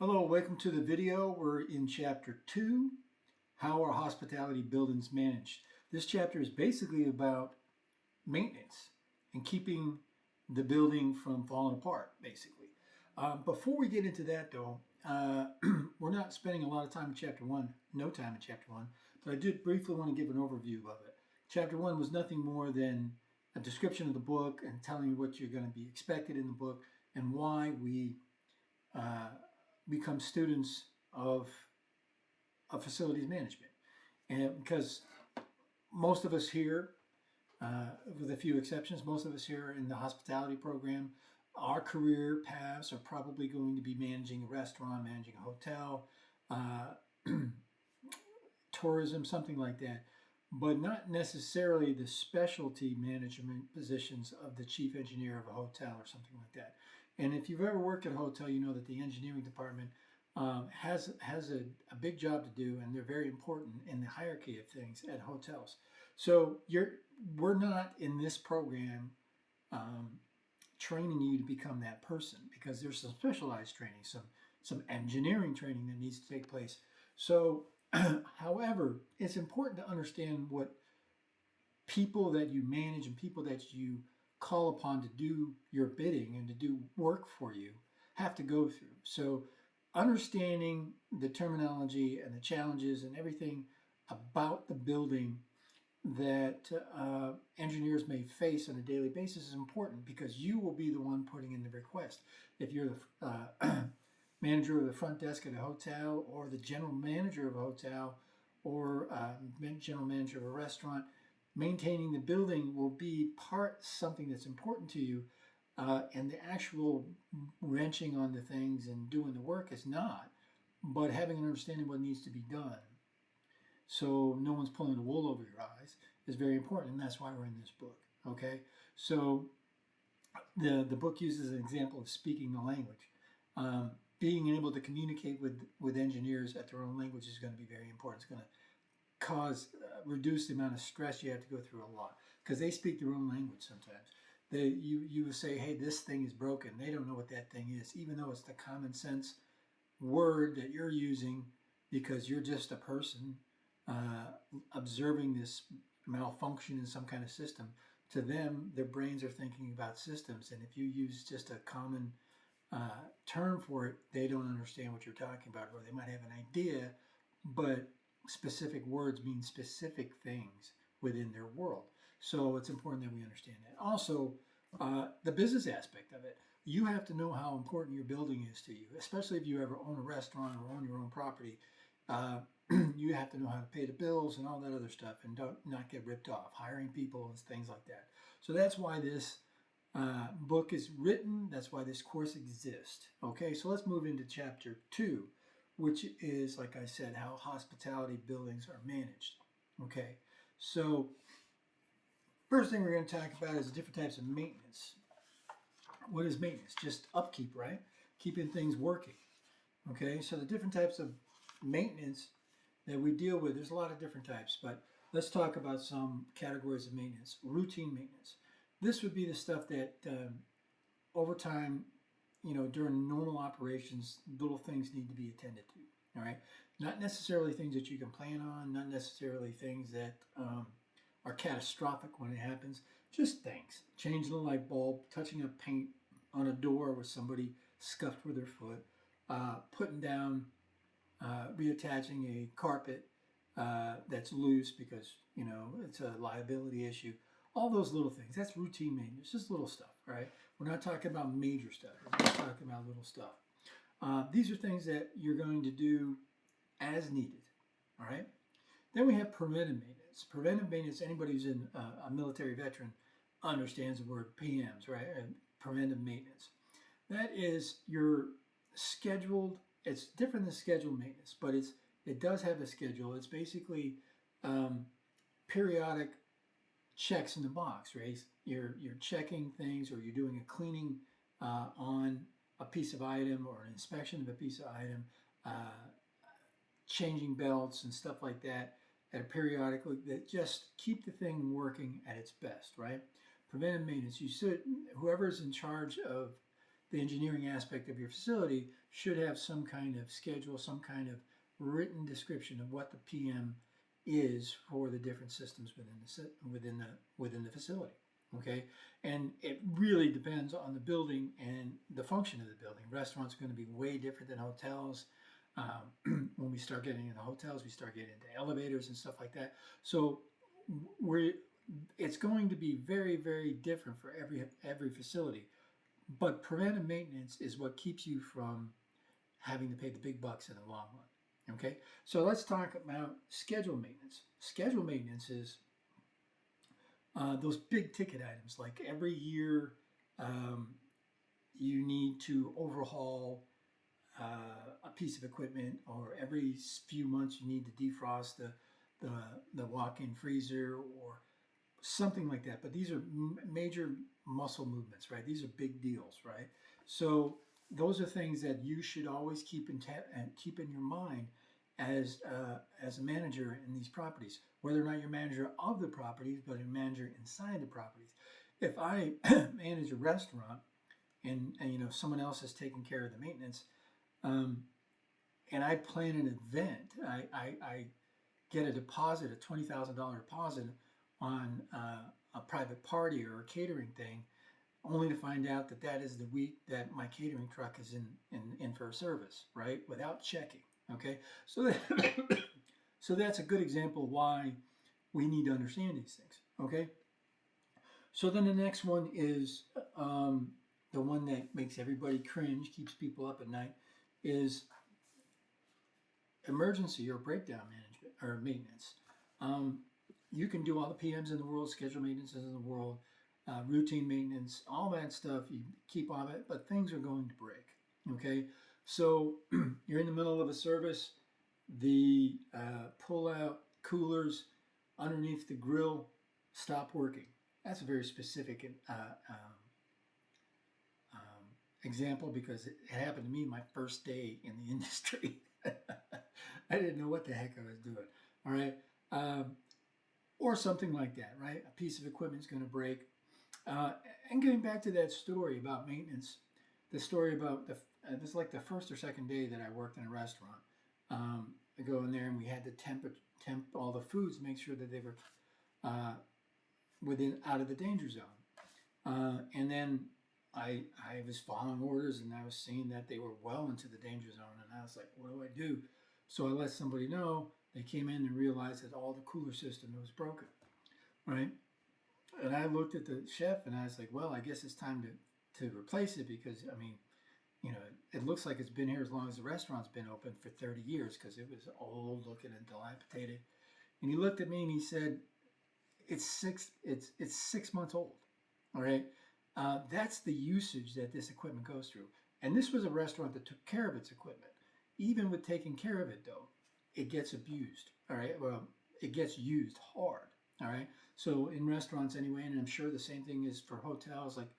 Hello, welcome to the video. We're in Chapter 2, How Are Hospitality Buildings Managed? This chapter is basically about maintenance and keeping the building from falling apart, basically. Before we get into that, though, we're not spending a lot of time in Chapter 1, no time in Chapter 1, but I did briefly want to give an overview of it. Chapter 1 was nothing more than a description of the book and telling you what you're going to be expected in the book and why we become students of facilities management. And because most of us here, with a few exceptions, most of us here in the hospitality program, our career paths are probably going to be managing a restaurant, managing a hotel, tourism, something like that, but not necessarily the specialty management positions of the chief engineer of a hotel or something like that. And if you've ever worked at a hotel, you know that the engineering department has a big job to do, and they're very important in the hierarchy of things at hotels. So we're not in this program training you to become that person, because there's some specialized training, some engineering training that needs to take place. So, however, it's important to understand what people that you manage and people that you call upon to do your bidding and to do work for you have to go through. So understanding the terminology and the challenges and everything about the building that engineers may face on a daily basis is important, because you will be the one putting in the request. If you're the manager of the front desk at a hotel, or the general manager of a hotel, or general manager of a restaurant, maintaining the building will be something that's important to you, and the actual wrenching on the things and doing the work is not, but having an understanding of what needs to be done so no one's pulling the wool over your eyes is very important, and that's why we're in this book. Okay, so the book uses an example of speaking the language. Being able to communicate with engineers at their own language is going to be very important. It's going to reduce the amount of stress you have to go through a lot, because they speak their own language sometimes. You say, hey, this thing is broken. They don't know what that thing is, even though it's the common sense word that you're using, because you're just a person observing this malfunction in some kind of system. To them, their brains are thinking about systems, and if you use just a common term for it, they don't understand what you're talking about, or they might have an idea, but specific words mean specific things within their world. So it's important that we understand that. Also, the business aspect of it. You have to know how important your building is to you, especially if you ever own a restaurant or own your own property. You have to know how to pay the bills and all that other stuff, and not get ripped off, hiring people and things like that. So that's why this book is written. That's why this course exists. Okay, so let's move into Chapter 2, which is, like I said, how hospitality buildings are managed. Okay, so first thing we're going to talk about is the different types of maintenance. What is maintenance? Just upkeep, right? Keeping things working. Okay, so the different types of maintenance that we deal with, there's a lot of different types, but let's talk about some categories of maintenance. Routine maintenance. This would be the stuff that over time, during normal operations, little things need to be attended to. All right, not necessarily things that you can plan on, not necessarily things that are catastrophic when it happens. Just things: changing a light bulb, touching up paint on a door where somebody scuffed with their foot, putting down, reattaching a carpet that's loose because it's a liability issue. All those little things. That's routine maintenance, just little stuff, right? We're not talking about major stuff. We're just talking about little stuff. These are things that you're going to do as needed, all right? Then we have preventive maintenance. Preventive maintenance, anybody who's in a military veteran understands the word PMs, right? Preventive maintenance. That is your scheduled, it's different than scheduled maintenance, but it does have a schedule. It's basically periodic checks in the box, right? You're checking things, or you're doing a cleaning on a piece of item, or an inspection of a piece of item, changing belts and stuff like that at a periodically, that just keep the thing working at its best, right? Preventive maintenance. Whoever's in charge of the engineering aspect of your facility should have some kind of schedule, some kind of written description of what the PM is for the different systems within the facility. Okay, and it really depends on the building and the function of the building. Restaurants are going to be way different than hotels. When we start getting into hotels, we start getting into elevators and stuff like that. So it's going to be very, very different for every facility. But preventive maintenance is what keeps you from having to pay the big bucks in the long run. Okay, so let's talk about schedule maintenance. Schedule maintenance is those big ticket items, like every year you need to overhaul a piece of equipment, or every few months you need to defrost the walk-in freezer or something like that. But these are major muscle movements, right? These are big deals, right? So those are things that you should always keep in your mind as a manager in these properties, whether or not you're manager of the properties, but a manager inside the properties. If I manage a restaurant and someone else is taking care of the maintenance, and I plan an event, I get a deposit, a $20,000 deposit on a private party or a catering thing, only to find out that that is the week that my catering truck is in for service, right? Without checking. Okay, so so that's a good example of why we need to understand these things. Okay, so then the next one is the one that makes everybody cringe, keeps people up at night, is emergency or breakdown management or maintenance. You can do all the PMs in the world, schedule maintenance in the world, routine maintenance, all that stuff. You keep on it, but things are going to break. Okay, so you're in the middle of a service, the pull-out coolers underneath the grill stop working. That's a very specific example, because it happened to me my first day in the industry. I didn't know what the heck I was doing. All right, or something like that, right? A piece of equipment is going to break. And getting back to that story about maintenance, the story about this is like the first or second day that I worked in a restaurant. I go in there and we had to temp all the foods, make sure that they were out of the danger zone. And then I was following orders, and I was seeing that they were well into the danger zone, and I was like, what do I do? So I let somebody know. They came in and realized that all the cooler system was broken, right? And I looked at the chef and I was like, well, I guess it's time to replace it, because I mean, it looks like it's been here as long as the restaurant's been open, for 30 years, because it was old looking and dilapidated. And he looked at me and he said, it's 6 months old. All right. That's the usage that this equipment goes through. And this was a restaurant that took care of its equipment. Even with taking care of it, though, it gets abused. All right. Well, it gets used hard. All right. So in restaurants anyway, and I'm sure the same thing is for hotels, like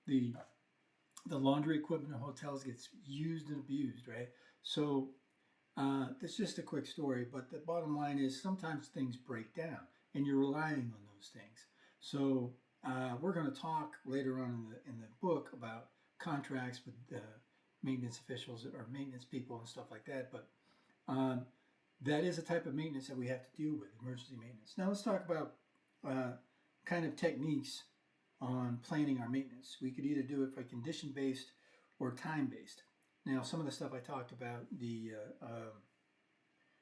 the laundry equipment in hotels gets used and abused, right? So that's just a quick story, but the bottom line is sometimes things break down and you're relying on those things. So we're going to talk later on in the book about contracts with maintenance officials or maintenance people and stuff like that, but that is a type of maintenance that we have to deal with, emergency maintenance. Now let's talk about kind of techniques on planning our maintenance. We could either do it by condition-based or time-based. Now, some of the stuff I talked about, the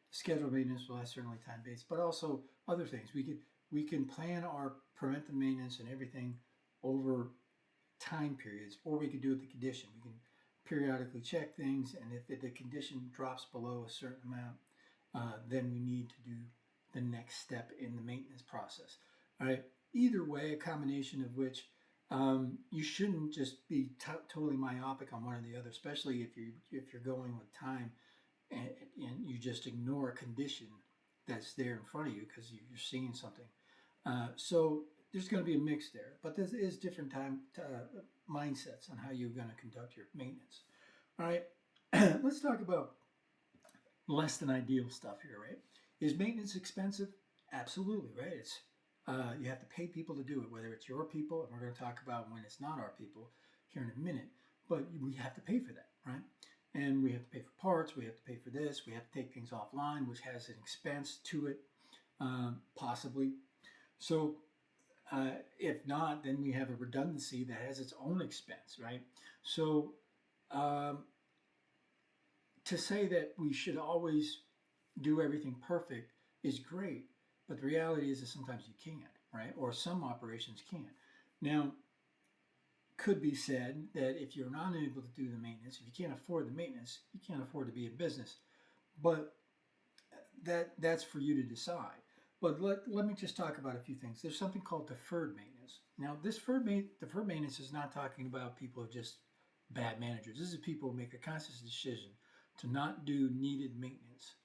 scheduled maintenance, well, that's certainly time-based, but also other things. We can plan our preventive maintenance and everything over time periods, or we could do it the condition. We can periodically check things, and if the condition drops below a certain amount, then we need to do the next step in the maintenance process. All right. Either way, a combination of which you shouldn't just be totally myopic on one or the other, especially if you're going with time and you just ignore a condition that's there in front of you because you're seeing something. So there's going to be a mix there, but there is different mindsets on how you're going to conduct your maintenance. All right, let's talk about less than ideal stuff here, right? Is maintenance expensive? Absolutely, right? It's you have to pay people to do it, whether it's your people, and we're going to talk about when it's not our people here in a minute. but we have to pay for that, right? And we have to pay for parts, we have to pay for this, we have to take things offline, which has an expense to it, possibly. So if not, then we have a redundancy that has its own expense, right? So um, to say that we should always do everything perfect is great, but the reality is that sometimes you can't, right? Or some operations can't. Now, could be said that if you're not able to do the maintenance, if you can't afford the maintenance, you can't afford to be in business. But that's for you to decide. But let me just talk about a few things. There's something called deferred maintenance. Now, this deferred maintenance is not talking about people who are just bad managers. This is people who make a conscious decision to not do needed maintenance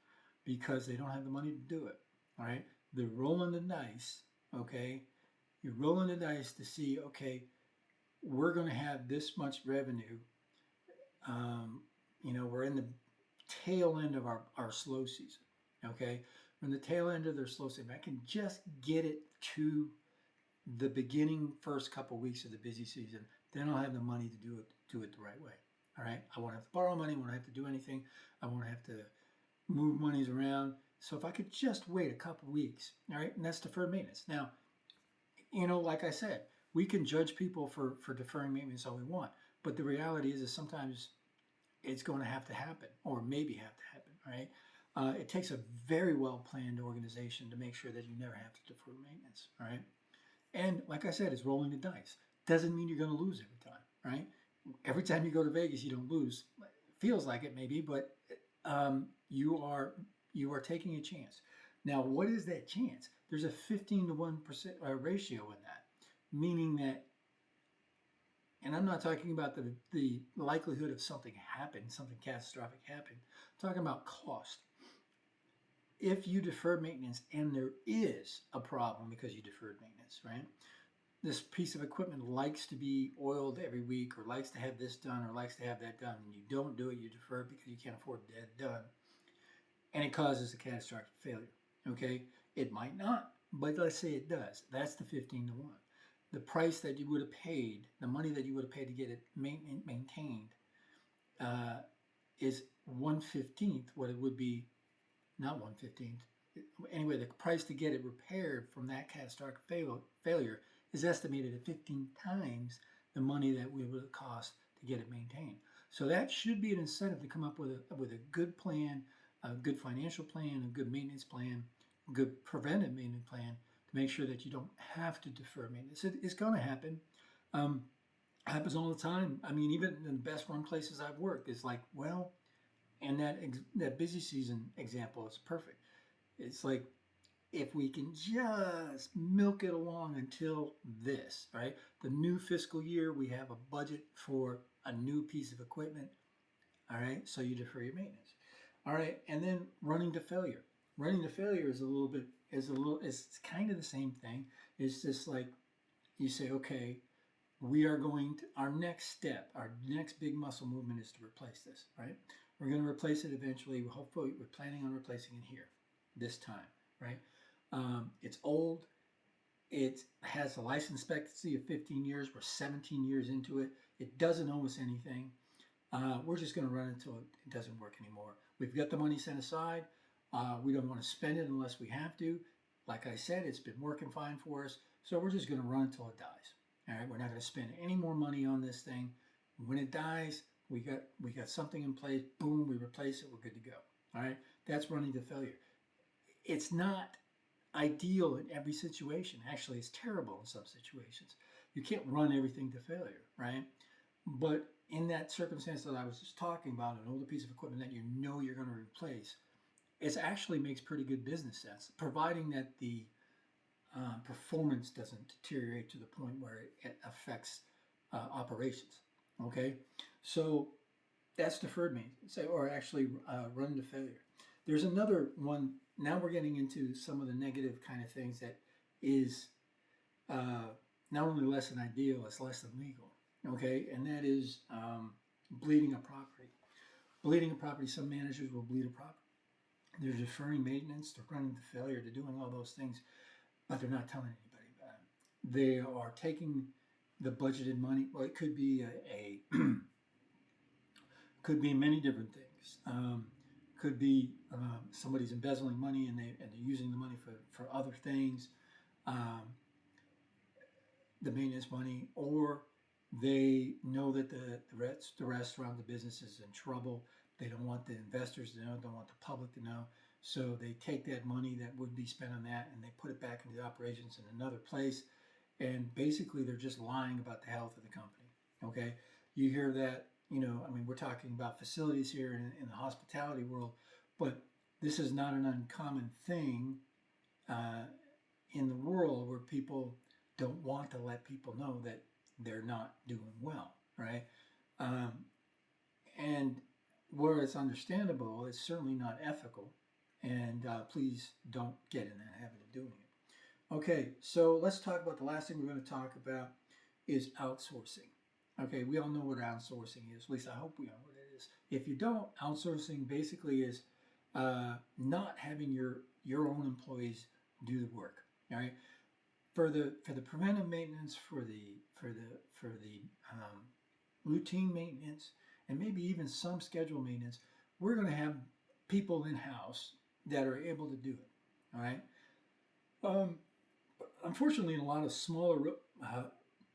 because they don't have the money to do it. All right, they're rolling the dice. Okay, you're rolling the dice to see. Okay, we're going to have this much revenue. Um, we're in the tail end of our slow season. Okay, we're in the tail end of their slow season. I can just get it to the beginning first couple weeks of the busy season. Then I'll have the money to do it the right way. All right, I won't have to borrow money. I won't have to do anything. I won't have to move monies around. So if I could just wait a couple weeks, all right, and that's deferred maintenance. Now, like I said, we can judge people for deferring maintenance all we want, but the reality is that sometimes it's going to have to happen, or maybe have to happen, right? It takes a very well planned organization to make sure that you never have to defer maintenance, all right? And like I said, it's rolling the dice. Doesn't mean you're going to lose every time, right? Every time you go to Vegas, you don't lose. Feels like it maybe, but you are taking a chance. Now, what is that chance? There's a 15 to 1% ratio in that, meaning that, and I'm not talking about the likelihood of something catastrophic happen. I'm talking about cost. If you defer maintenance and there is a problem because you deferred maintenance, right? This piece of equipment likes to be oiled every week, or likes to have this done, or likes to have that done, and you don't do it, you defer it because you can't afford to get it done, and it causes a catastrophic failure. Okay, it might not, but let's say it does. That's the 15 to 1. The price that you would have paid, the money that you would have paid to get it maintained, is 1/15th what it would be, not 1/15th. Anyway, the price to get it repaired from that catastrophic failure is estimated at 15 times the money that we would cost to get it maintained. So that should be an incentive to come up with a good plan, a good financial plan, a good maintenance plan, a good preventive maintenance plan to make sure that you don't have to defer maintenance. It's going to happen. Happens all the time. I mean, even in the best run places I've worked, it's like, well, and that busy season example is perfect. It's like, if we can just milk it along until this, right? The new fiscal year, we have a budget for a new piece of equipment, all right? So you defer your maintenance, all right? And then running to failure. Running to failure is kind of the same thing. It's just like you say, okay, our next step, our next big muscle movement is to replace this, right? We're going to replace it eventually. Hopefully, we're planning on replacing it here this time, right? It's old. It has a life expectancy of 15 years. We're 17 years into it. It doesn't owe us anything. We're just going to run until it doesn't work anymore. We've got the money set aside. We don't want to spend it unless we have to. Like I said, it's been working fine for us. So we're just going to run until it dies. All right, we're not going to spend any more money on this thing. When it dies, we got something in place. Boom, we replace it. We're good to go. All right, that's running to failure. It's not ideal in every situation. Actually, it's terrible in some situations. You can't run everything to failure, right? But in that circumstance that I was just talking about, an older piece of equipment that you're going to replace, it actually makes pretty good business sense, providing that the performance doesn't deteriorate to the point where it affects operations. Okay, so that's deferred maintenance, or actually run to failure. There's another one. Now we're getting into some of the negative kind of things that is not only less than ideal, it's less than legal. Okay, and that is bleeding a property. Bleeding a property. Some managers will bleed a property. They're deferring maintenance. They're running to failure. They're doing all those things, but they're not telling anybody about it. They are taking the budgeted money. Well, it could be a Could be many different things. Could be somebody's embezzling money and they're using the money for other things, um, the maintenance money, or they know that the restaurant, the business is in trouble. They don't want the investors to know, don't want the public to know. So they take that money that would be spent on that and they put it back into the operations in another place. And basically, they're just lying about the health of the company. Okay, you hear that? I mean, we're talking about facilities here in the hospitality world, but this is not an uncommon thing uh, in the world where people don't want to let people know that they're not doing well, right? Um, and where it's understandable, it's certainly not ethical. And please don't get in that habit of doing it. Okay, so let's talk about the last thing we're going to talk about is outsourcing. Okay, we all know what outsourcing is. At least I hope we know what it is. If you don't, outsourcing basically is not having your own employees do the work. All right, for the preventive maintenance, for the routine maintenance, and maybe even some scheduled maintenance, we're going to have people in house that are able to do it. All right. Um, Unfortunately, in a lot of smaller uh,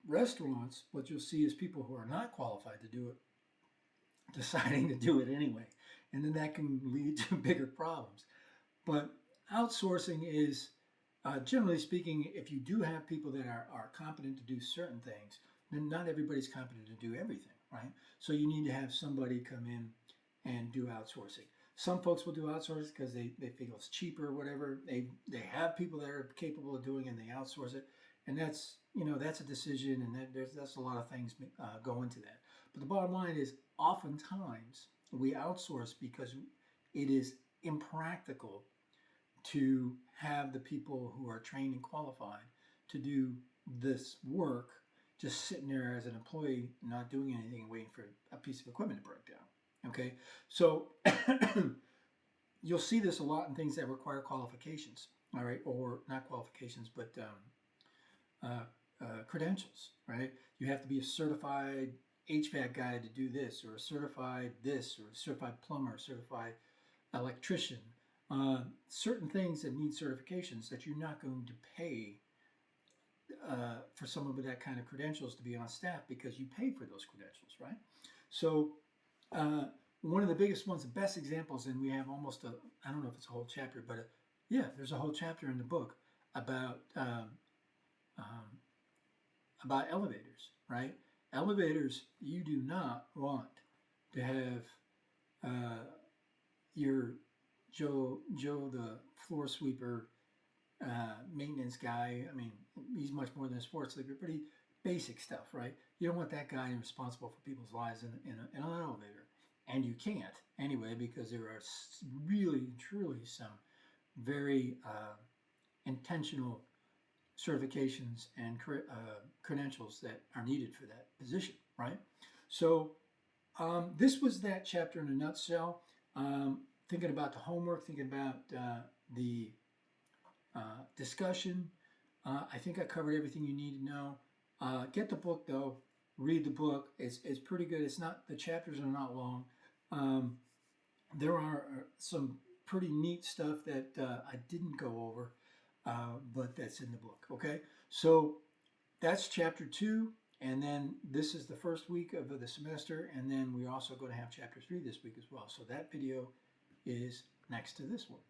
restaurants, what you'll see is people who are not qualified to do it deciding to do it anyway, and then that can lead to bigger problems. But outsourcing is, generally speaking, if you do have people that are competent to do certain things, then not everybody's competent to do everything, right? So you need to have somebody come in and do outsourcing. Some folks will do outsourcing because they feel it's cheaper or whatever. They have people that are capable of doing it and they outsource it. And that's a decision, and that's a lot of things go into that. But the bottom line is oftentimes we outsource because it is impractical to have the people who are trained and qualified to do this work just sitting there as an employee, not doing anything, waiting for a piece of equipment to break down. Okay, so you'll see this a lot in things that require qualifications, all right, or not qualifications, but credentials, right? You have to be a certified HVAC guy to do this, or a certified this, or a certified plumber, certified electrician. Certain things that need certifications that you're not going to pay for someone with that kind of credentials to be on staff because you pay for those credentials, right? So uh, one of the biggest ones, the best examples, and we have almost I don't know if it's a whole chapter, but yeah, there's a whole chapter in the book about um, about elevators, right? Elevators, you do not want to have uh, your Joe the floor sweeper maintenance guy. I mean, he's much more than a sports sleeper, but he basic stuff, right? You don't want that guy responsible for people's lives in an elevator, and you can't anyway because there are really truly some very intentional certifications and credentials that are needed for that position, right? So this was that chapter in a nutshell. Thinking about the homework, thinking about the discussion. I think I covered everything you need to know. Get the book though. Read the book. It's pretty good. It's not, the chapters are not long. Um, there are some pretty neat stuff that I didn't go over, but that's in the book. Okay, so that's chapter 2, and then this is the first week of the semester, and then we're also going to have chapter 3 this week as well. So that video is next to this one.